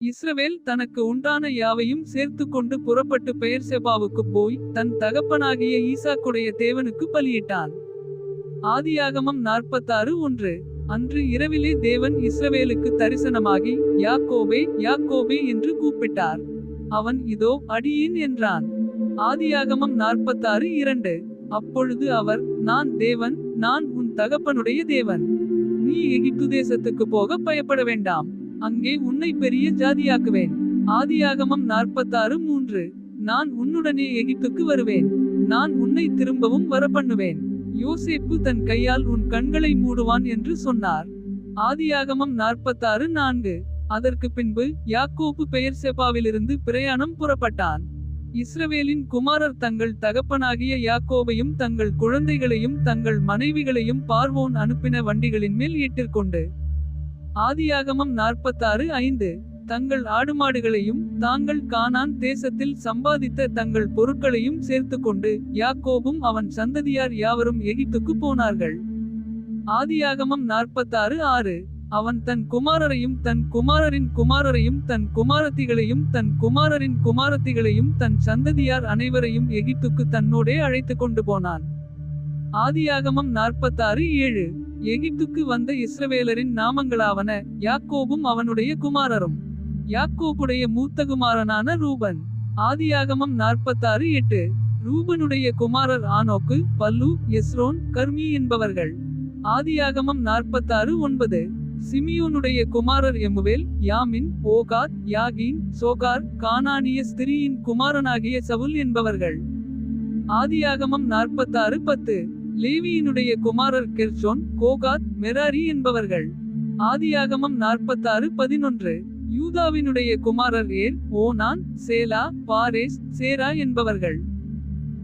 இஸ்ரவேல் தனக்கு உண்டான யாவையும் சேர்த்துக்கொண்டு புறப்பட்டு பெயர்செபாவுக்குப் போய் தன் தகப்பனாகிய ஈசாக்குடைய தேவனுக்கு பலியிட்டான். ஆதியாகமம் 46:1. அன்று இரவிலே தேவன் இஸ்ரவேலுக்கு தரிசனமாகி யாக்கோபே யாக்கோபே என்று கூப்பிட்டார். அவன் இதோ அடியேன் என்றான். ஆதியாகமம் 46:2. அப்பொழுது அவர், நான் தேவன், நான் உன் தகப்பனுடைய தேவன். நீ எகிப்து தேசத்துக்கு போக பயப்பட வேண்டாம். அங்கே உன்னை பெரிய ஜாதியாக்குவேன். ஆதியாகமம் 46:3. நான் உன்னுடனே எகிப்துக்கு வருவேன். நான் உன்னை திரும்பவும் வரப்பண்ணுவேன். யோசேப்பு தன் கையால் உன் கண்களை மூடுவான் என்று சொன்னார். ஆதியாகமம் 46:4. அதற்கு பின்பு யாக்கோபு பெயர்செபாவிலிருந்து பிரயாணம் புறப்பட்டான். இஸ்ரவேலின் குமாரர் தங்கள் தகப்பனாகிய யாக்கோபையும் தங்கள் குழந்தைகளையும் தங்கள் மனைவிகளையும் பார்வோன் அனுப்பின வண்டிகளின் மேல் ஏற்றிக்கொண்டு. ஆதியாகமம் 46:5. தங்கள் ஆடுமாடுகளையும் தாங்கள் கானான் தேசத்தில் சம்பாதித்த தங்கள் பொருட்களையும் சேர்த்துக்கொண்டு யாக்கோபும் அவன் சந்ததியார் யாவரும் எகிப்துக்கு போனார்கள். ஆதியாகமம் 46:6. அவன் தன் குமாரரையும் தன் குமாரரின் குமாரரையும் தன் குமாரத்திகளையும் தன் குமாரரின் குமாரத்திகளையும் தன் சந்ததியார் அனைவரையும் எகிப்துக்கு தன்னோடே அழைத்து கொண்டு போனான். ஆதியாகமம் 46:7. எகிப்துக்கு வந்த இஸ்ரவேலரின் நாமங்களாவன யாக்கோபும் அவனுடைய குமாரரும். யாக்கோபுடைய மூத்த குமாரனான ரூபன். ஆதியாகமம் 46:8. ரூபனுடைய குமாரர் ஆனோக்கு, பல்லு, எஸ்ரோன், கர்மி என்பவர்கள். ஆதியாகமம் 46:9. சிமியோனுடைய குமாரர் எமுவேல், யாமின், ஓகாத், யாகீன், சோகார், கானானிய ஸ்திரீயின் குமாரனாகிய சவுல் என்பவர்கள். ஆதியாகமம் 46:10. லேவியினுடைய குமாரர் கெர்சோன், கோகாத், மெராரி என்பவர்கள். ஆதியாகமம் 46:11. யூதாவினுடைய குமாரர் ஏர், ஓனான், சேலா, பாரேஸ், சேரா என்பவர்கள்.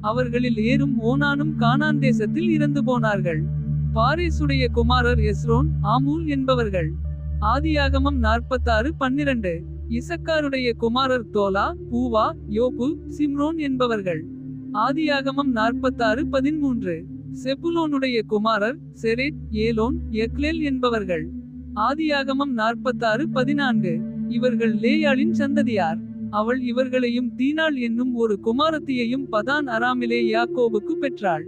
அவர்களில் ஏரும் ஓனானும் கானான் தேசத்தில் இறந்து போனார்கள். பாரேசுடைய குமாரர் எஸ்ரோன், ஆமூல் என்பவர்கள். ஆதியாகமம் 46:12. இசக்காருடைய குமாரர் தோலா, பூவா, யோபு, சிம்ரோன் என்பவர்கள். ஆதியாகமம் 46:13. செபுலோனுடைய குமாரர் செரேத், ஏலோன், எக்லேல் என்பவர்கள். ஆதியாகமம் 46:14. இவர்கள் லேயாளின் சந்ததியார். அவள் இவர்களையும் தீனாள் என்னும் ஒரு குமாரத்தியையும் பதான் அராமிலே யாக்கோபுக்கு பெற்றாள்.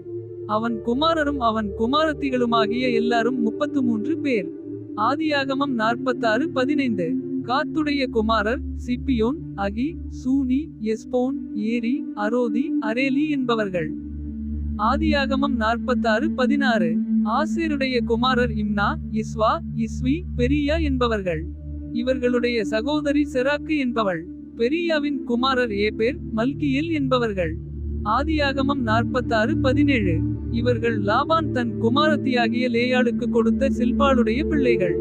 அவன் குமாரரும் அவன் குமாரத்திகளுமாகிய எல்லாரும் 33 பேர். ஆதியாகமம் 46:15. காத்துடைய குமாரர் சிப்பியோன், அகி, சூனி, எஸ்போன், ஏரி, அரோதி, அரேலி என்பவர்கள். ஆதியாகமம் 46:16. ஆசேருடைய குமாரர் இம்னா, இஸ்வா, இஸ்வி, பெரியா என்பவர்கள். இவர்களுடைய சகோதரி செராக்கு என்பவள். பெரியாவின் குமாரர் ஏபேர், மல்கியேல் என்பவர்கள். ஆதியாகமம் 46:17. இவர்கள் லாபான் தன் குமாரத்தியாகிய லேயாளுக்கு கொடுத்த சில்பாளுடைய பிள்ளைகள்.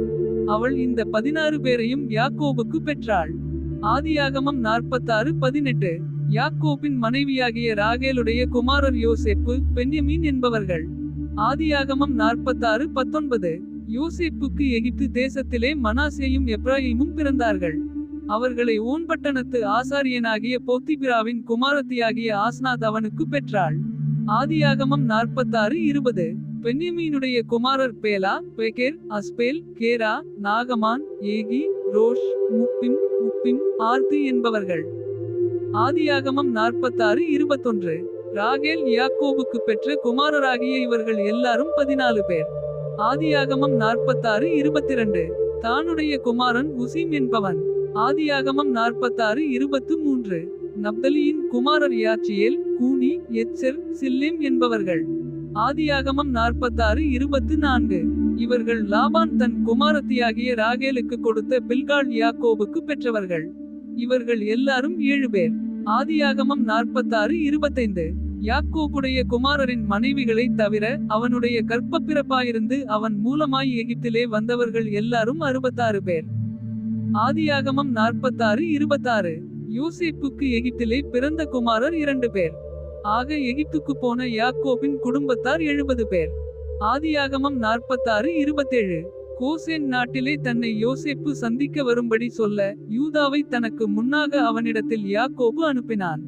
அவள் இந்த 16 பேரையும் யாக்கோபுக்கு பெற்றாள். ஆதியாகமம் 46:18. யாக்கோபின் மனைவியாகிய ராகேலுடைய குமாரர் யோசேப்பு, பென்யமீன் என்பவர்கள். ஆதியாகமம் 46:19. யோசேப்புக்கு எகிப்து தேசத்திலே மனாசேயும் எப்ராயீமும் பிறந்தார்கள். அவர்களை ஓன் பட்டணத்து ஆசாரியனாகிய போத்திபிராவின் குமாரத்தியாகிய ஆஸ்நாத் அவனுக்கு பெற்றாள். ஆதியாகமம் 46:20. பென்யமீனுடைய குமாரர் பேலா, பெகேர், அஸ்பேல், கேரா, நாகமான், ஏகி, ரோஷ், முப்பிம், உப்பிம், ஆர்து என்பவர்கள். ஆதியாகமம் 46:21. ராகேல் யாக்கோபுக்கு பெற்ற குமாரராகிய இவர்கள் எல்லாரும் 14 பேர். ஆதியாகமம் 46:22. தானுடைய குமாரன் உசீம் என்பவன். ஆதியாகமம் 46:23. நப்தலியின் குமாரர் யாச்சியேல், கூனி, எத்செர், சில்லேம் என்பவர்கள். ஆதியாகமம் 46:24. இவர்கள் லாபான் தன் குமாரத்தியாகிய ராகேலுக்கு கொடுத்த பில்காள் யாக்கோபுக்கு பெற்றவர்கள். இவர்கள் எல்லாரும் 7 பேர். ஆதியாகமம் 46:25. யாக்கோபுடைய குமாரரின் மனைவிகளை தவிர அவனுடைய கற்பப்பிறப்பாயிருந்து அவன் மூலமாய் எகிப்திலே வந்தவர்கள் எல்லாரும் 66 பேர். ஆதியாகமம் 46:26. யோசேப்புக்கு எகிப்திலே பிறந்த குமாரர் 2 பேர். ஆக எகிப்துக்கு போன யாக்கோபின் குடும்பத்தார் 70 பேர். ஆதியாகமம் 46:27. கோசேன் நாட்டிலே தன்னை யோசேப்பு சந்திக்க வரும்படி சொல்ல யூதாவை தனக்கு முன்னாக அவனிடத்தில் யாக்கோபு அனுப்பினான்.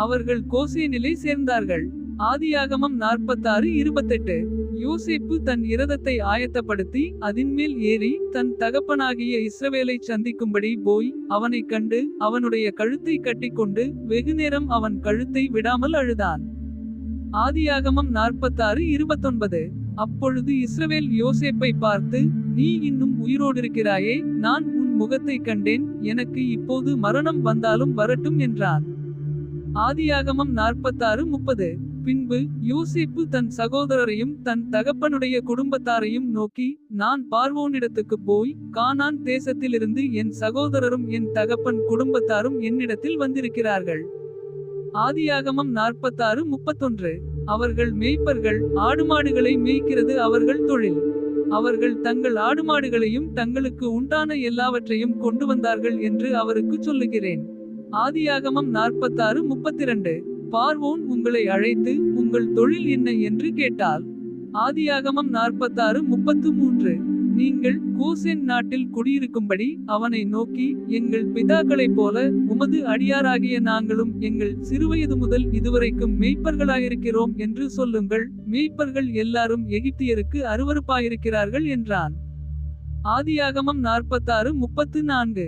அவர்கள் கோசேனிலே சேர்ந்தார்கள். ஆதியாகமம் 46:28. யோசேப்பு தன் இரதத்தை ஆயத்தப்படுத்தி அதின்மேல் ஏறி தன் தகப்பனாகிய இஸ்ரவேலைச் சந்திக்கும்படி போய் அவனைக் கண்டு அவனுடைய கழுத்தை கட்டிக்கொண்டு வெகுநேரம் அவன் கழுத்தை விடாமல் அழுதான். ஆதியாகமம் 46:29. அப்பொழுது இஸ்ரவேல் யோசேப்பை பார்த்து, நீ இன்னும் உயிரோடிருக்கிறாயே, நான் உன் முகத்தைக் கண்டேன், எனக்கு இப்போது மரணம் வந்தாலும் வரட்டும் என்றான். ஆதியாகமம் 46:30. பின்பு யோசேப்பு தன் சகோதரரையும் தன் தகப்பனுடைய குடும்பத்தாரையும் நோக்கி, நான் பார்வோனிடத்துக்குப் போய் கானான் தேசத்திலிருந்து என் சகோதரரும் என் தகப்பன் குடும்பத்தாரும் என்னிடத்தில் வந்திருக்கிறார்கள். ஆதியாகமம் 46:31. அவர்கள் மேய்ப்பர்கள், ஆடுமாடுகளை மேய்க்கிறது அவர்கள் தொழில். அவர்கள் தங்கள் ஆடுமாடுகளையும் தங்களுக்கு உண்டான எல்லாவற்றையும் கொண்டு வந்தார்கள் என்று அவருக்குச் சொல்லுகிறேன். ஆதியாகமம் 46:32. பார்வோன் உங்களை அழைத்து, உங்கள் தொழில் என்ன என்று கேட்டால். ஆதியாகமம் 46:33. நீங்கள் கோசேன் நாட்டில் குடியிருக்கும்படி அவனை நோக்கி, எங்கள் பிதாக்களைப் போல உமது அடியாராகிய நாங்களும் எங்கள் சிறுவயது முதல் இதுவரைக்கும் மேய்ப்பர்களாயிருக்கிறோம் என்று சொல்லுங்கள். மேய்ப்பர்கள் எல்லாரும் எகிப்தியருக்கு அருவருப்பாயிருக்கிறார்கள் என்றான். ஆதியாகமம் 46:34.